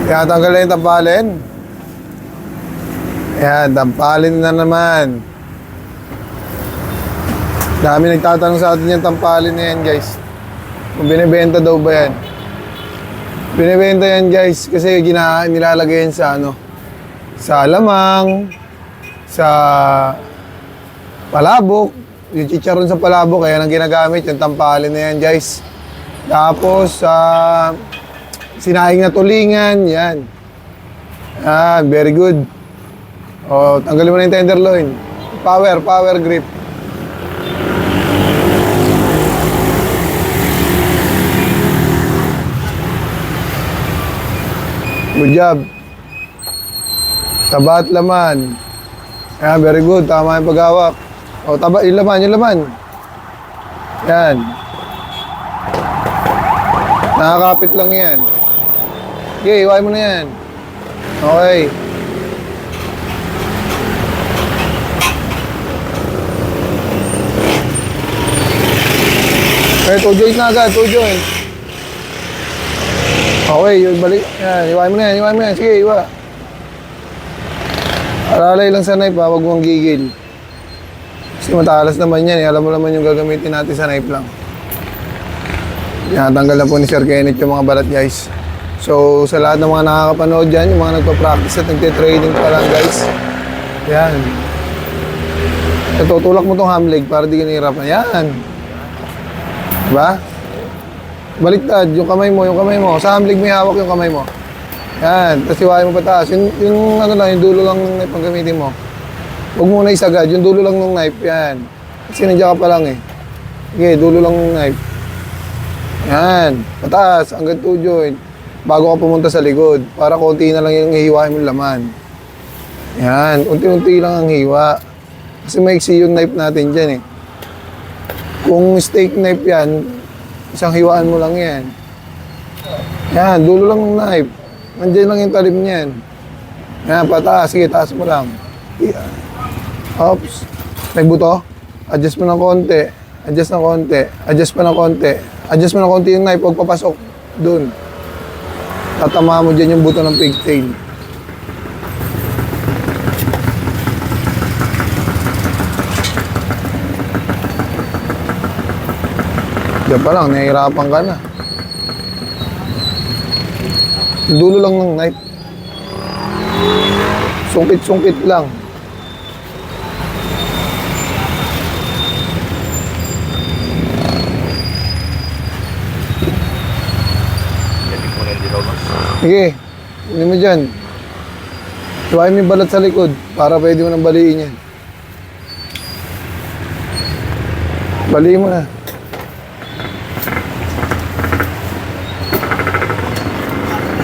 Tinatanggal na yung tampalin. Ayan, tampalin na naman. Dami nagtatanong sa atin yung tampalin na yan, guys. Kung binibenta daw ba yan. Binibenta yan, guys, kasi nilalagay yan sa ano, sa lamang, sa palabok, yung chicharon sa palabok, kaya nang ginagamit yung tampalin na yan, guys. Tapos, sinaing na tulingan, yan. Very good. O, tanggalin mo na yung tenderloin. Power grip. Good job. Taba at laman. Ayan, very good. Tama yung paghawak. O, taba, yung laman. Yan. Nakakapit lang yan. Okay, iwain mo na yan. Okay. Okay, 2 joint na agad, 2 joint. Okay, yung balik. Yan, iwain mo na yan. Sige, iwa. Alalay lang sa knife ha, huwag mong gigil. Kasi matalas naman yan, alam mo naman yung gagamitin natin sa knife lang. Tinatanggal na po ni Sir Kenneth yung mga balat, guys. So, sa lahat ng mga nakakapanood dyan, yung mga nagpa-practice at nagte-training pa lang, guys. Yan. Tutulak mo tong ham leg para di ka nahihirapan. Yan. Diba? Baliktad, yung kamay mo. Sa ham leg may hawak yung kamay mo. Yan. Tapos iwain mo pataas. Yung ano lang, yung dulo lang ng knife ang gamitin mo. Huwag mo na isagad, yung dulo lang ng knife. Yan. Kasi nandiyan ka pa lang eh. Okay, dulo lang ng knife. Yan. Pataas, hanggang 2 joint. Bago ka pumunta sa likod. Para konti na lang yung hihiwain mong laman. Yan. Unti-unti lang ang hiwa. Kasi maiksi yung knife natin dyan eh. Kung steak knife yan, isang hiwaan mo lang yan. Yan, dulo lang ng knife. Nandiyan lang yung talim niyan. Yan, pataas. Sige, taas mo lang. Yan. Oops. May buto. Adjust mo ng konti. Adjust pa ng konti yung knife. Huwag papasok dun. Tatama mo dyan yung buto ng pigtail. Diyan pa lang, nahihirapan ka na. Dulo lang ng knife. Sungkit-sungkit lang. Sige, hindi mo dyan. Iwain mo yung balat sa likod para pwede mo nang baliin yan. Baliin mo na.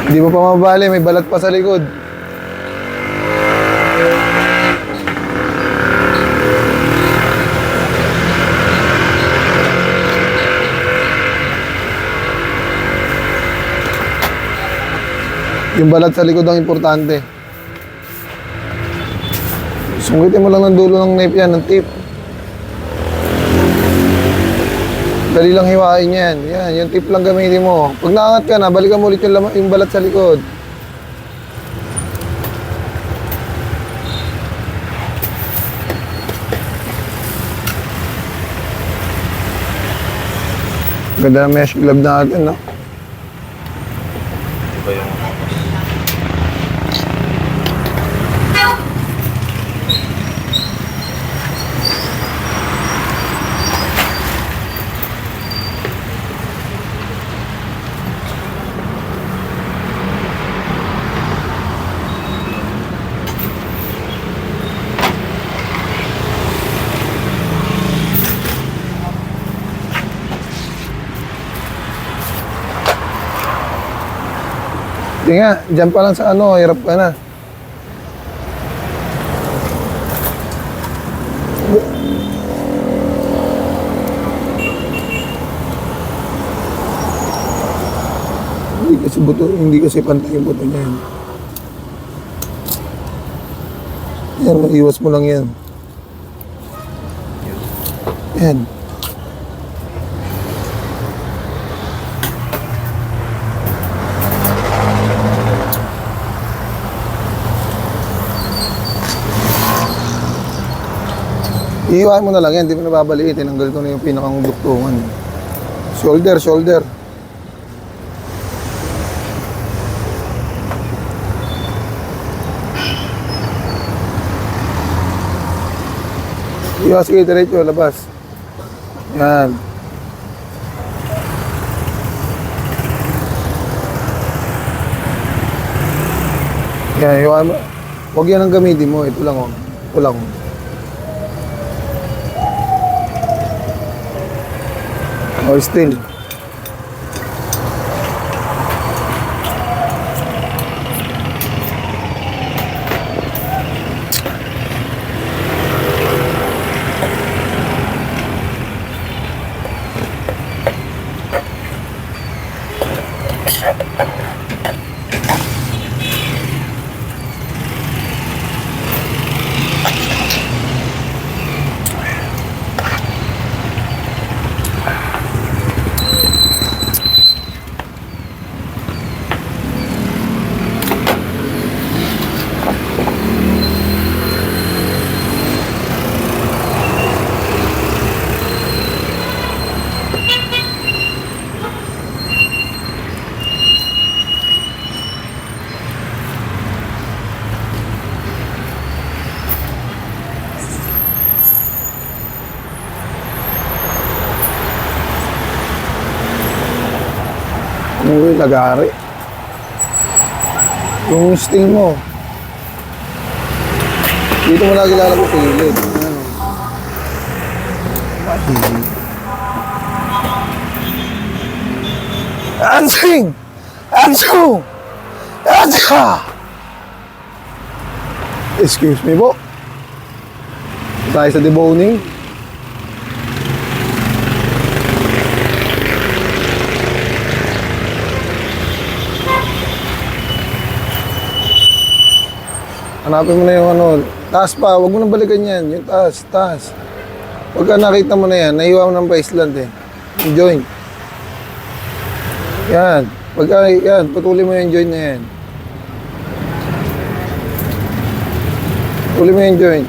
Hindi mo pa mabali, may balat pa sa likod. Yung balat sa likod ang importante. Sungkitin mo lang ng dulo ng knife yan, ng tip. Dali lang hiwain yan. Yan, yung tip lang gamitin mo. Pag naangat ka na, balikan mo ulit yung balat sa likod. Ganda ng mesh glove natin, no? Iba yung Hindi nga, dyan pa lang sa ano, hirap ka na. Hindi kasi pantay yung buto niyan. Yan, iwas mo lang yan. Yan. Iiwain mo na lang yan, hindi mo na babaliin. Tinanggal ko na yung pinakang duktungan. Shoulder, shoulder. Iwas kayo diretso, labas. Yan. Yan, yung, huwag yan ang gamitin mo. Ito lang, oh. Ito lang. Oh, still. Uy, lagari. Yung sting mo. Dito mo lagi lalagay sa gilid. Ansing! Ansu! Ansa! Excuse me po. Tayo sa deboning. Hanapin mo na yung ano, taas pa, huwag mo nang balikan yan, yung taas, taas. Pagka nakita mo na yan, naiiwa mo ng pa-island eh, yung joint. Yan, pagka, yan, putulin mo yung joint na yan. Putulin mo yung joint.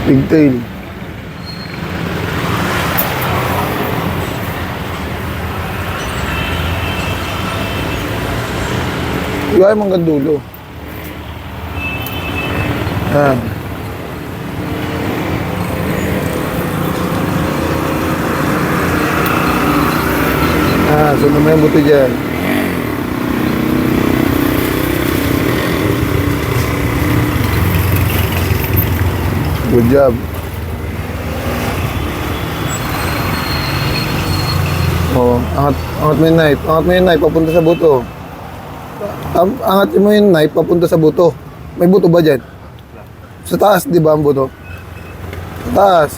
Pigtail. Iwain mo hanggang dulo. Yan. Sunod mo yung buto dyan. Good job. Oh, angat mo yung knife. Angat mo yung knife papunta sa buto. Angat mo yung knife papunta sa buto. May buto ba dyan? Sa taas, di ba ang buto? Sa taas.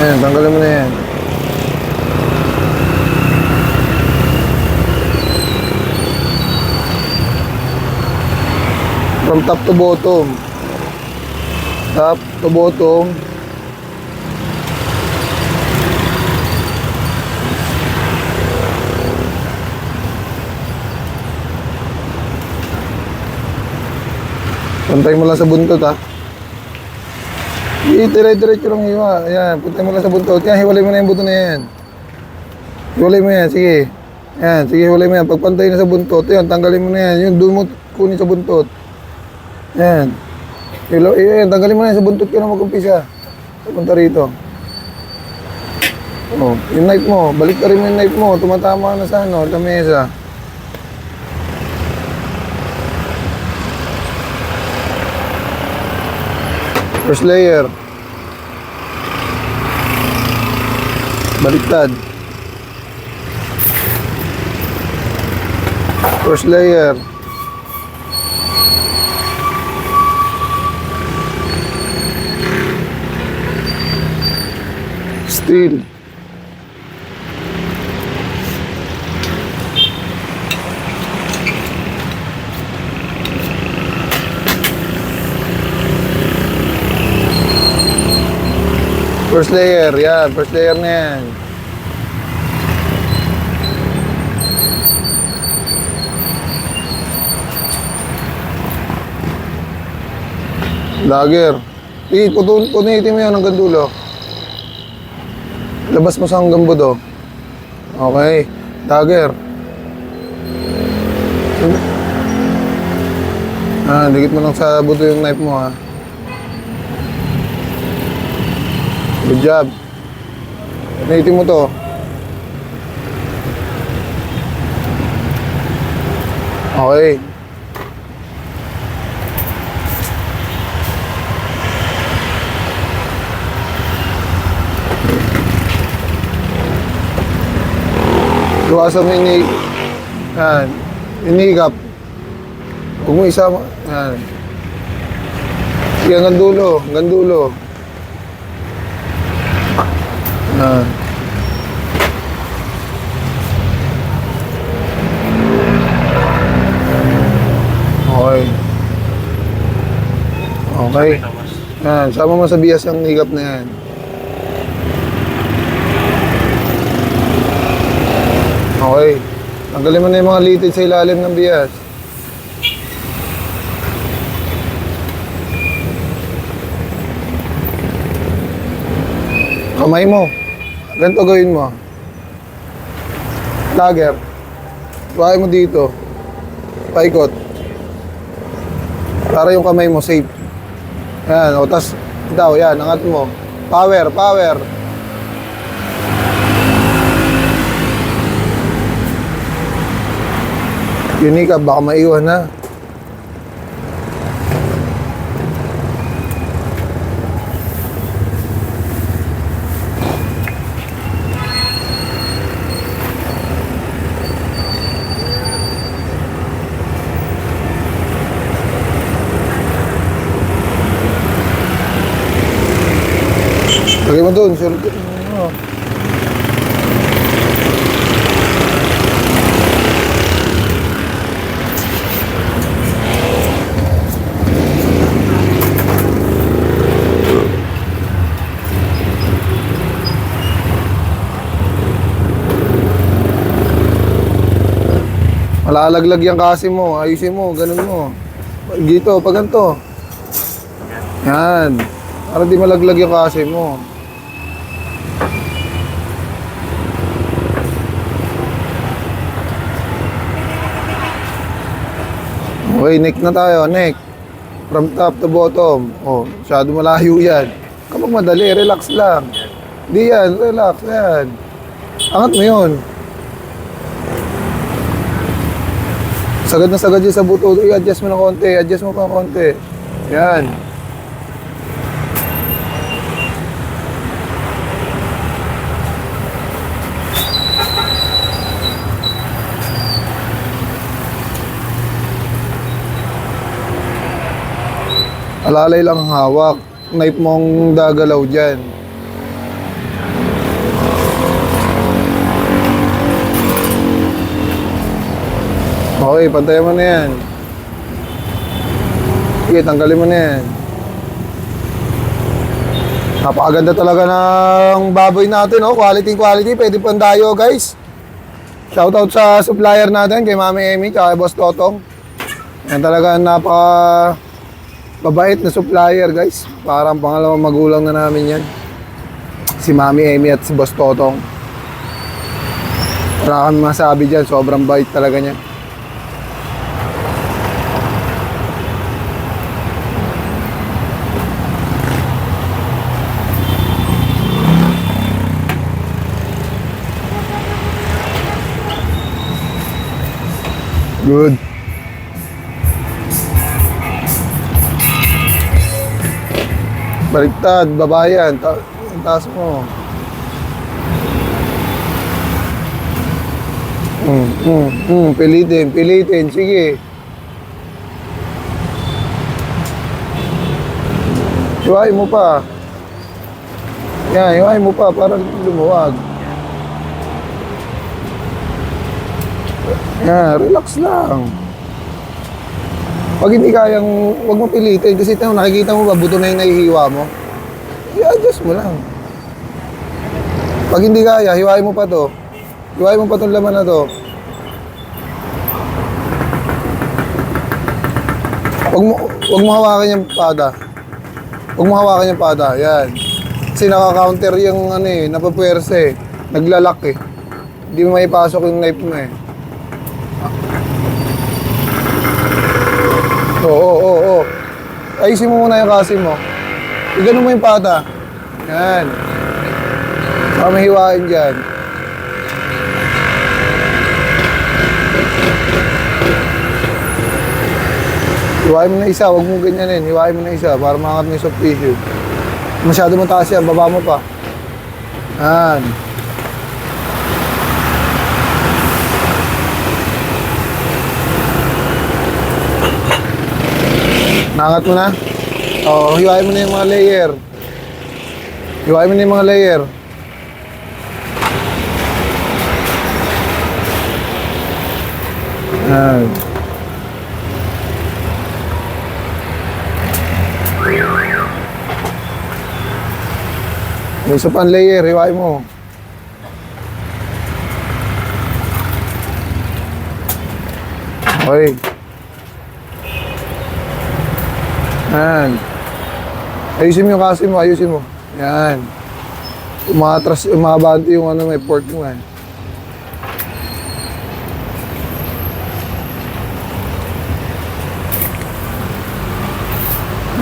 Ayan, tanggalin mo na yan. From top to bottom. Top to bottom. Pantay mo lang sa buntot ha. Dire-diretso lang hiwa. Ayan, pantay mo lang sa buntot. Yan, hiwalay mo na yung buto na yan. Hiwalay mo yan, sige. Ayan, sige, hiwalay mo yan. Pagpantay na sa buntot, yan, tanggalin mo na yan. Yung doon mo kunin sa buntot. Yan. Yan, tanggalin mo na yan sa buntot ka na mag-umpisa. Punta rito. Oh, yung knife mo, balik ka rin mo yung knife mo. Tumatama na sa ano, sa mesa. First layer. Baliktad. First layer. Steel. First layer, yan. First layer na yan. Lager. Punitin mo yan hanggang dulo. Labas mo sa hanggang budo. Okay. Lager. Dikit mo lang sa buto yung knife mo, ha. Good job. Punitin mo to. Okay. Luwasan mo yung yan. Inihigap. Huwag mo isama. Yan. Sige, hanggang dulo. Hanggang dulo. Yan. Okay. Okay. Yan. Sama mo sa bias yung higap na yan. Okay. Tanggalin mo na yung mga litid sa ilalim ng bias. Kamay mo. Ganito gawin mo. Lager. Buhay mo dito. Paikot. Para yung kamay mo safe. Yan. O, tas, itaw, yan. Angat mo. Power, power. Unique, baka maiwan na. Lagay mo doon, sure. Malalaglag yung kasi mo, ayusin mo, ganun mo. Dito, pag ganito. Yan. Para di malaglag yung kasi mo. Okay, neck na tayo, neck. From top to bottom. Oh, masyado malayo yan. Kapag madali, relax lang. Di yan, relax, yan. Angat mo yun. Sagad na sagad yun sa buto. I-adjust mo ng konti. Adjust mo pa konti. Yan. Alalay lang ang hawak. Knife mong dagalaw dyan. Okay, pantayan mo na yan. Sige, tanggalin mo na yan. Napakaganda talaga ng baboy natin, oh. Quality, quality. Pwede pandayo, guys. Shoutout sa supplier natin, kay Mami Emmy, kay Boss Totong. Yan talaga napaka babait na supplier, guys. Parang pangalawang magulang na namin yan. Si Mami Emmy at si Boss Totong. Wala kami masabi dyan. Sobrang bait talaga niya. Good. Baliktad, babayan. Taas mo. Pilitin, pilitin. Sige. Iwain mo pa. Yan, iwain mo pa para lumuwag. Yan, relax lang. Pag hindi kayang, huwag mo pilitin kasi nakikita mo ba, buto na yung nahihiwa mo. I-adjust mo lang. Pag hindi kaya, hiwain mo pa to. Hiwain mo pa tong laman na to. Huwag mo hawakan yung pada. Huwag mo hawakan yung pada. Yan. Kasi naka-counter yung ano eh, napapwersa eh. Naglalak eh. Hindi mo maipasok yung knife mo eh. Oo. Ayusin mo muna yung kasi mo. Igano mo yung pada. Yan. Saka may hiwain dyan. Hiwain mo na isa, huwag mo ganyanin. Hiwain mo na isa para makangat mo yung soft tissue. Masyado mo taas yan, baba mo pa. Yan. Nangat mo na? Oo, hiwain mo na yung mga layer. Hiwain mo na yung mga layer. Yan. May isa pang layer, hiwain mo. Okay. Yan. Ayusin mo yung kasi mo, ayusin mo. Yan. Umatras, umabanti yung ano, may port mo eh.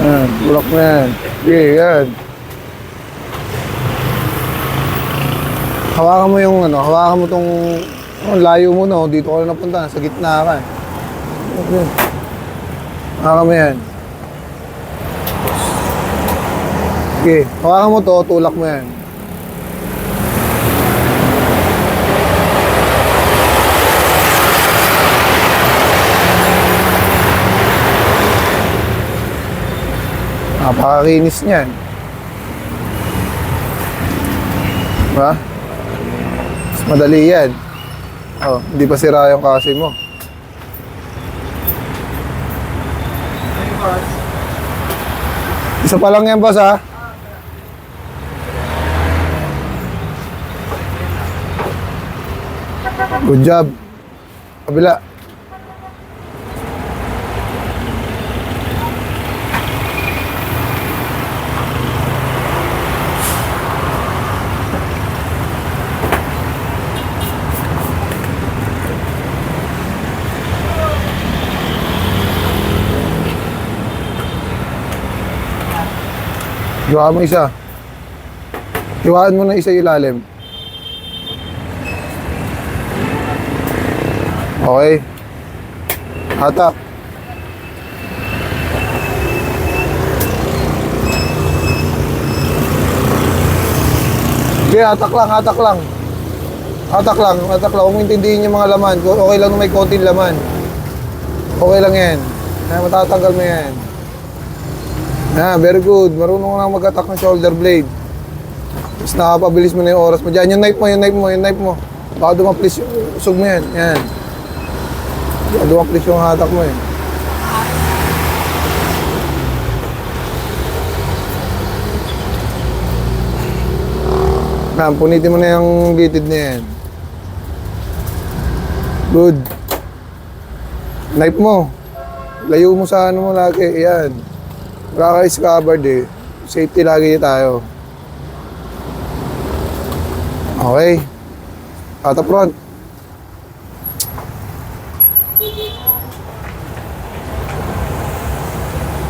Yan, bulak mo yan. Okay, yan. Hawakan mo yung ano, hawakan mo tong layo mo no, dito ka na napunta, sa gitna ka. Okay. Hawakan mo yan. Okay, hawakan mo to, tulak mo yan. Napakakinis niyan. Diba? Mas madali yan. Oh, hindi pa sira yung kasi mo. Isa pa lang yan, boss, ha? Good job. Kabila. Hiwaan mo isa. Hiwaan mo na isa ilalim. Okay. Hatak. Okay, hatak lang, hatak lang. Hatak lang, hatak lang. Huwag mo intindihin yung mga laman. Okay lang na may konting laman. Okay lang yan. Matatanggal mo yan. Very good. Marunong na mag-attack ng shoulder blade. Tapos nakapabilis mo na yung oras mo. Diyan, yung knife mo, yung knife mo, yung knife mo. Baka dumaplis yung usog mo yan. Yan. Baka dumaplis yung hatak mo eh. Punitin mo na yung bitid na yan. Good. Knife mo. Layo mo sa ano mo lagi. Yan. Wala ka covered eh. Safety lagi tayo. Okay. Ata front.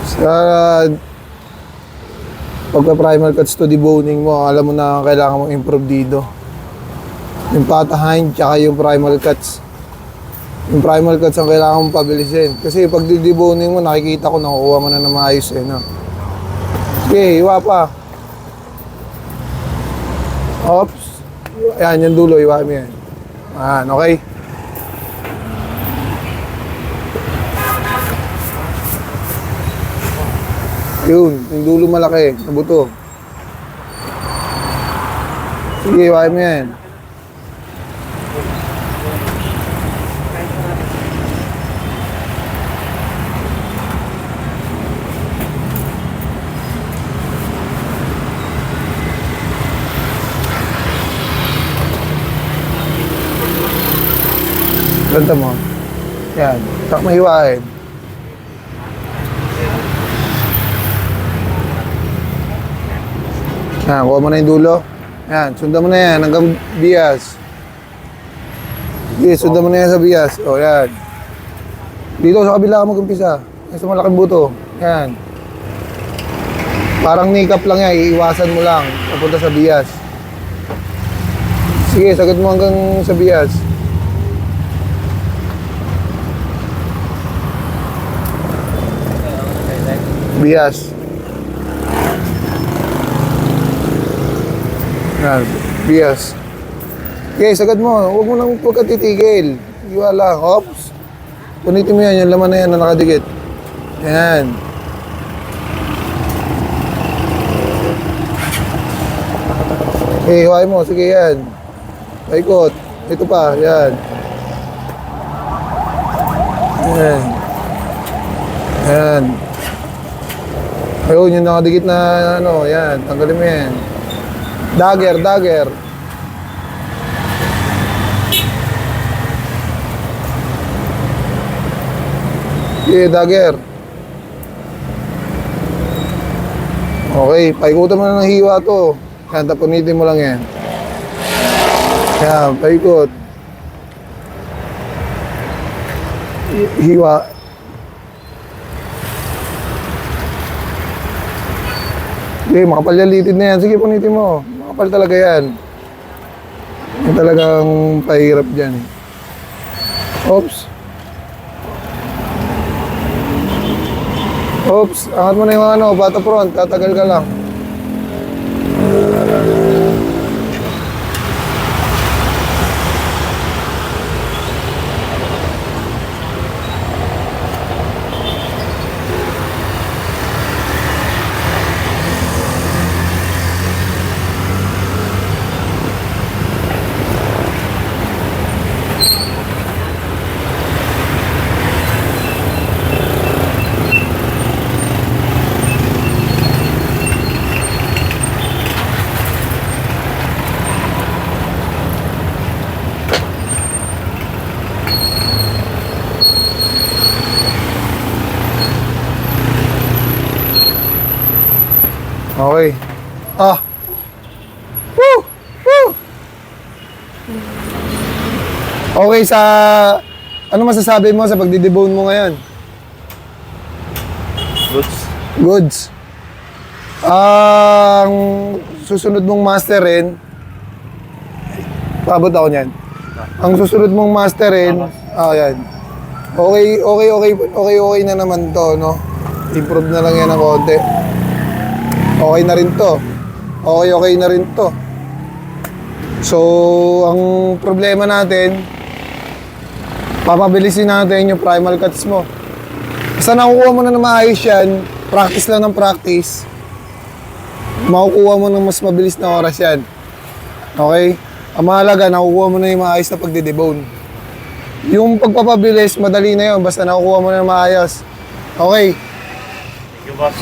Sa pagka-primal cuts to deboning mo, alam mo na kailangan mong improve dito. Yung patahan, tsaka yung primal cuts. Yung primal cuts ang kailangan mong pabilisin. Kasi pag deboning mo, nakikita ko, nakukuha mo na maayos eh, no? Okay, iwa pa. Oops. Ayan, yung dulo, iwa mo yan. Ayan, okay? Yun, yung dulo malaki, nabuto. Sige, iwa mo yan. Salta mo. Yan. Saka mahiwain. Yan, kuha mo na yung dulo. Yan, sundan mo na yan hanggang bias. Sige, sundan mo na yan sa bias. O, yan. Dito sa kabila ka mag-umpisa. Yan sa malaking buto. Yan. Parang nikap lang yan, iiwasan mo lang. Papunta sa bias. Sige, sagad mo hanggang sa bias. Bias. Yan, bias. Okay, sagad mo. Huwag mo nang pagkatitigil. Iwa lang. Ops. Punitin mo yan, yung laman na yan na nakadikit. Yan. Okay, hiwain mo. Sige, yan. Paikot. Ito pa, yan. Yan. Yan. Ayun, yung nakadikit na ano, yan. Tanggalin mo yan. Dagger, dagger. Okay, dagger. Okay, paikutan mo na ng hiwa to. Yan, tapunitin mo lang yan. Yan, paikot. Hiwa. Okay, makapal yan, litid na yan. Sige, punitin mo. Makapal talaga yan. Yan talagang pahirap dyan. Oops. Oops, angat mo na yung ano, bata front, tatagal ka lang. Okay. Ah. Woo! Woo! Okay, sa... Ano masasabi mo sa pagdidebone mo ngayon? Goods. Goods. Ang susunod mong masterin, paabot ako niyan. Ang susunod mong masterin, yan. Okay na naman to, no? Improve na lang yan ng konti. Okay na rin to. Okay na rin to. So, ang problema natin, papabilisin natin yung primal cuts mo. Basta nakukuha mo na maayos yan, practice lang ng practice, makukuha mo ng mas mabilis na oras yan. Okay? Ang mahalaga, nakukuha mo na yung maayos na pagdidebone. Yung pagpapabilis, madali na yun, basta nakukuha mo na maayos. Okay? Thank you, boss.